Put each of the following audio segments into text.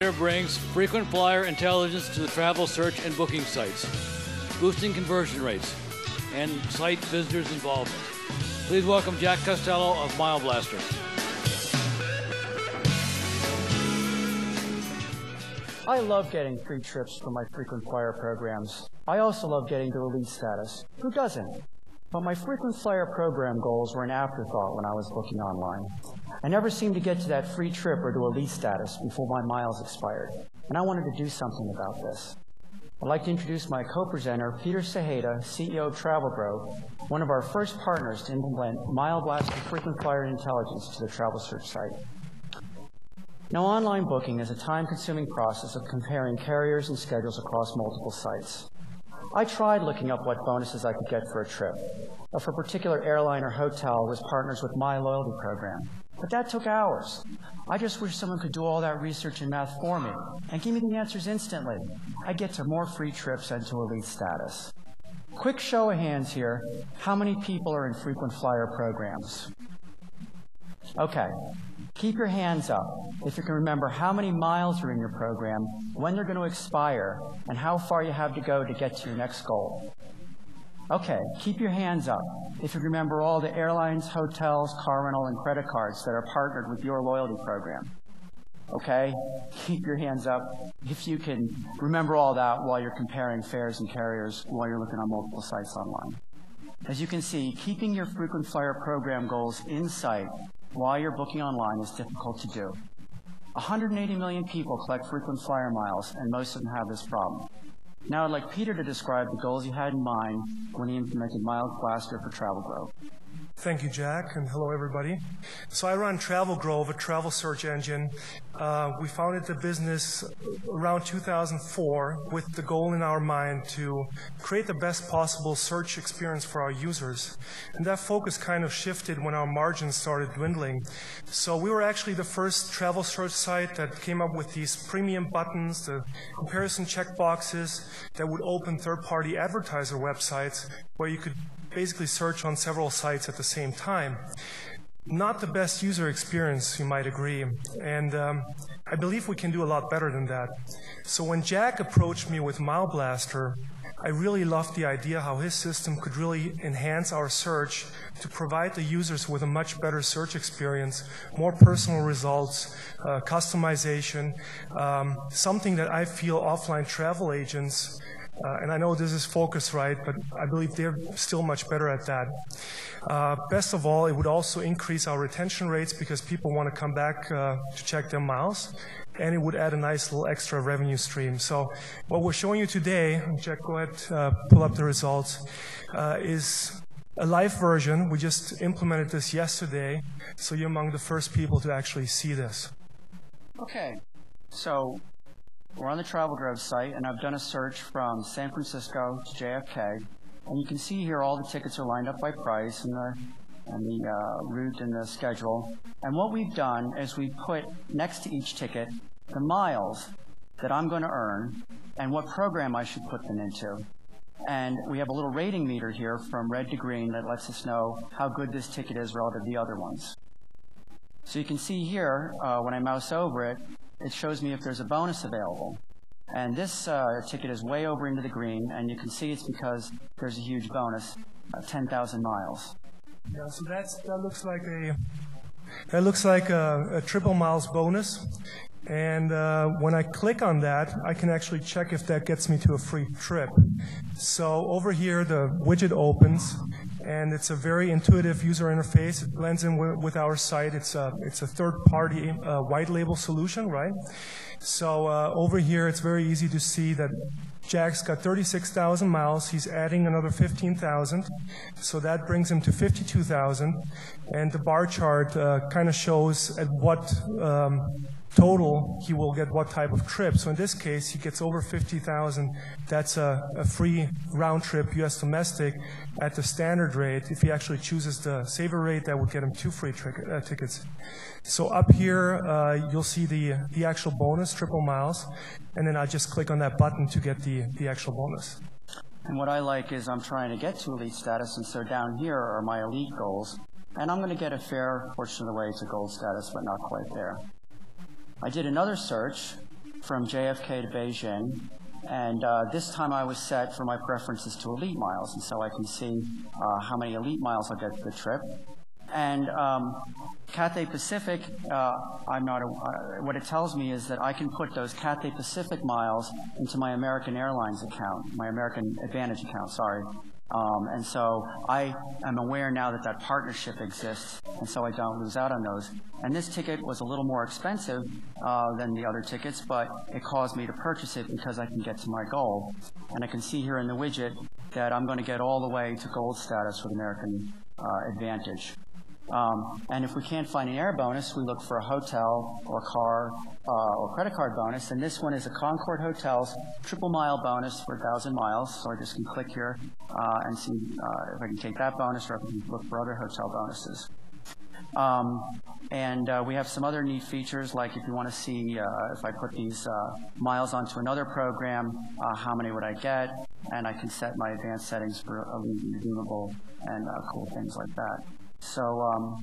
mileBlaster brings frequent flyer intelligence to the travel search and booking sites, boosting conversion rates and site visitors' involvement. Please welcome Jack Costello of mileBlaster. I love getting free trips for my frequent flyer programs. I also love getting to elite status. Who doesn't? But my frequent flyer program goals were an afterthought when I was booking online. I never seemed to get to that free trip or to elite status before my miles expired, and I wanted to do something about this. I'd like to introduce my co-presenter, Peter Suhayda, CEO of Travelgrove, one of our first partners to implement mileBlaster frequent flyer intelligence to the travel search site. Now, online booking is a time-consuming process of comparing carriers and schedules across multiple sites. I tried looking up what bonuses I could get for a trip. If a particular airline or hotel was partners with my loyalty program, but that took hours. I just wish someone could do all that research and math for me and give me the answers instantly. I get to more free trips and to elite status. Quick show of hands here. How many people are in frequent flyer programs? Okay. Keep your hands up if you can remember how many miles are in your program, when they're going to expire, and how far you have to go to get to your next goal. Okay, keep your hands up if you remember all the airlines, hotels, car rental, and credit cards that are partnered with your loyalty program. Okay, keep your hands up if you can remember all that while you're comparing fares and carriers while you're looking on multiple sites online. As you can see, keeping your frequent flyer program goals in sight while you're booking online is difficult to do. 180 million people collect frequent flyer miles, and most of them have this problem. Now I'd like Peter to describe the goals he had in mind when he implemented mileBlaster for Travelgrove. Thank you, Jack, and hello, everybody. So I run Travelgrove, a travel search engine. We founded the business around 2004 with the goal in our mind to create the best possible search experience for our users. And that focus kind of shifted when our margins started dwindling. So we were actually the first travel search site that came up with these premium buttons, the comparison checkboxes that would open third-party advertiser websites where you could basically search on several sites at the same time. Not the best user experience, you might agree, and I believe we can do a lot better than that. So when Jack approached me with mileBlaster, I really loved the idea how his system could really enhance our search to provide the users with a much better search experience, more personal results, customization, something that I feel offline travel agents and I know this is PhoCusWright, but I believe they're still much better at that. Best of all, it would also increase our retention rates because people want to come back to check their miles, and it would add a nice little extra revenue stream. So what we're showing you today, Jack, go ahead, pull up the results, is a live version. We just implemented this yesterday, so you're among the first people to actually see this. Okay, so we're on the Travelgrove site, and I've done a search from San Francisco to JFK, and you can see here all the tickets are lined up by price and the route and the schedule. And what we've done is we put next to each ticket the miles that I'm going to earn and what program I should put them into. And we have a little rating meter here from red to green that lets us know how good this ticket is relative to the other ones. So you can see here, when I mouse over it, it shows me if there's a bonus available. And this ticket is way over into the green, and you can see it's because there's a huge bonus, 10,000 miles. Yeah, so that looks like a triple miles bonus. And when I click on that, I can actually check if that gets me to a free trip. So over here, the widget opens, and it's a very intuitive user interface. It blends in with our site. It's a third-party white label solution, right? So over here, it's very easy to see that Jack's got 36,000 miles. He's adding another 15,000. So that brings him to 52,000. And the bar chart kind of shows at what total he will get what type of trip. So in this case, he gets over 50,000. That's a free round trip U.S. domestic at the standard rate. If he actually chooses the saver rate, that would get him 2 free tickets. So up here, you'll see the actual bonus, triple miles, and then I just click on that button to get the actual bonus. And what I like is I'm trying to get to elite status, and so down here are my elite goals. And I'm going to get a fair portion of the way to gold status, but not quite there. I did another search from JFK to Beijing. And this time I was set for my preferences to elite miles, and so I can see how many elite miles I'll get for the trip. And Cathay Pacific, what it tells me is that I can put those Cathay Pacific miles into my American Airlines account, my American Advantage account, sorry. And so I am aware now that that partnership exists, and so I don't lose out on those. And this ticket was a little more expensive than the other tickets, but it caused me to purchase it because I can get to my goal. And I can see here in the widget that I'm going to get all the way to gold status with American Advantage. And if we can't find an air bonus, we look for a hotel or car or credit card bonus. And this one is a Concord Hotels triple mile bonus for 1,000 miles. So I just can click here and see if I can take that bonus or if I can look for other hotel bonuses. We have some other neat features, like if you want to see if I put these miles onto another program, how many would I get? And I can set my advanced settings for elite and redeemable and cool things like that. So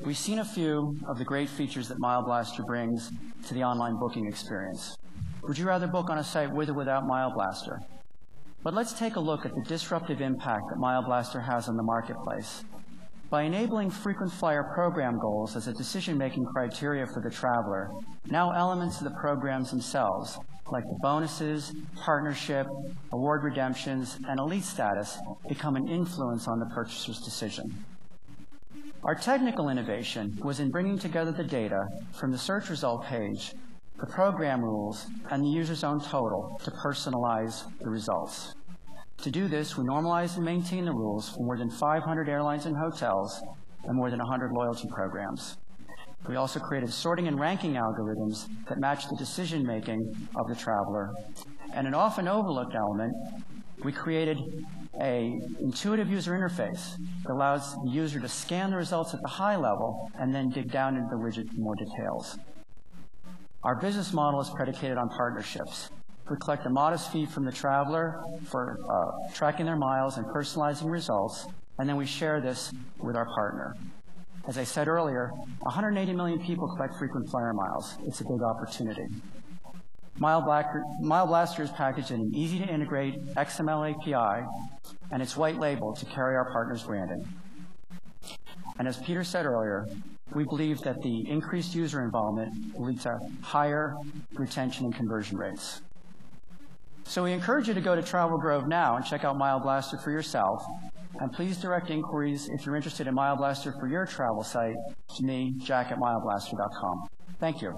we've seen a few of the great features that mileBlaster brings to the online booking experience. Would you rather book on a site with or without mileBlaster? But let's take a look at the disruptive impact that mileBlaster has on the marketplace. By enabling frequent flyer program goals as a decision-making criteria for the traveler, now elements of the programs themselves, like the bonuses, partnership, award redemptions, and elite status, become an influence on the purchaser's decision. Our technical innovation was in bringing together the data from the search result page, the program rules, and the user's own total to personalize the results. To do this, we normalize and maintain the rules for more than 500 airlines and hotels and more than 100 loyalty programs. We also created sorting and ranking algorithms that match the decision-making of the traveler. And an often overlooked element, we created an intuitive user interface that allows the user to scan the results at the high level and then dig down into the widget for more details. Our business model is predicated on partnerships. We collect a modest fee from the traveler for tracking their miles and personalizing results, and then we share this with our partner. As I said earlier, 180 million people collect frequent flyer miles. It's a big opportunity. mileBlaster is packaged in an easy-to-integrate XML API, and it's white-labeled to carry our partner's branding. And as Peter said earlier, we believe that the increased user involvement will lead to higher retention and conversion rates. So we encourage you to go to Travelgrove now and check out mileBlaster for yourself. And please direct inquiries if you're interested in mileBlaster for your travel site to me, Jack at mileBlaster.com. Thank you.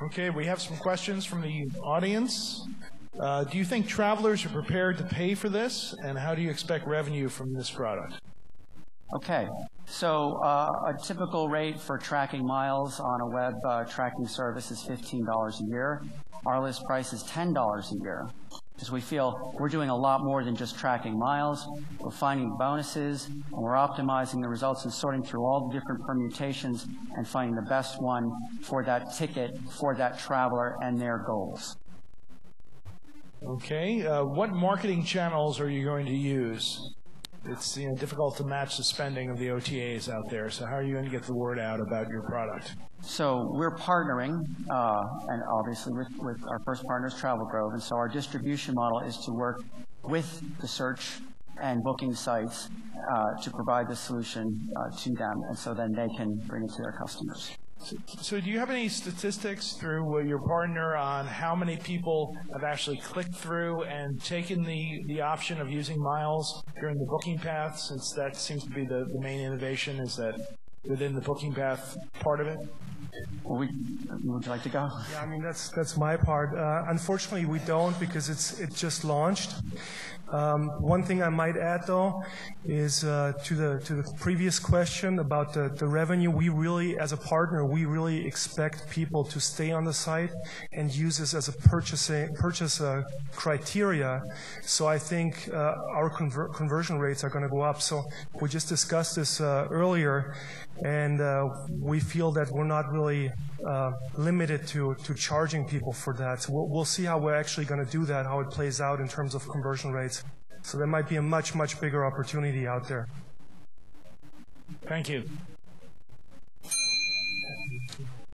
Okay, we have some questions from the audience. Do you think travelers are prepared to pay for this, and how do you expect revenue from this product? Okay, so a typical rate for tracking miles on a web tracking service is $15 a year. Our list price is $10 a year, because we feel we're doing a lot more than just tracking miles. We're finding bonuses, and we're optimizing the results and sorting through all the different permutations and finding the best one for that ticket, for that traveler, and their goals. Okay, what marketing channels are you going to use? It's difficult to match the spending of the OTAs out there, so how are you going to get the word out about your product? So we're partnering, and obviously with our first partner is Travelgrove, and so our distribution model is to work with the search and booking sites to provide the solution to them, and so then they can bring it to their customers. So do you have any statistics through your partner on how many people have actually clicked through and taken the option of using miles during the booking path, since that seems to be the main innovation, is that within the booking path part of it? Well, would you like to go? Yeah, I mean, that's my part. Unfortunately, we don't, because it just launched. One thing I might add, though, is to the previous question about the revenue. We really, as a partner, we really expect people to stay on the site and use this as a purchase criteria. So I think our conversion rates are going to go up. So we just discussed this earlier, and we feel that we're not really limited to charging people for that. So we'll see how we're actually going to do that, how it plays out in terms of conversion rates. So there might be a much, much bigger opportunity out there. Thank you.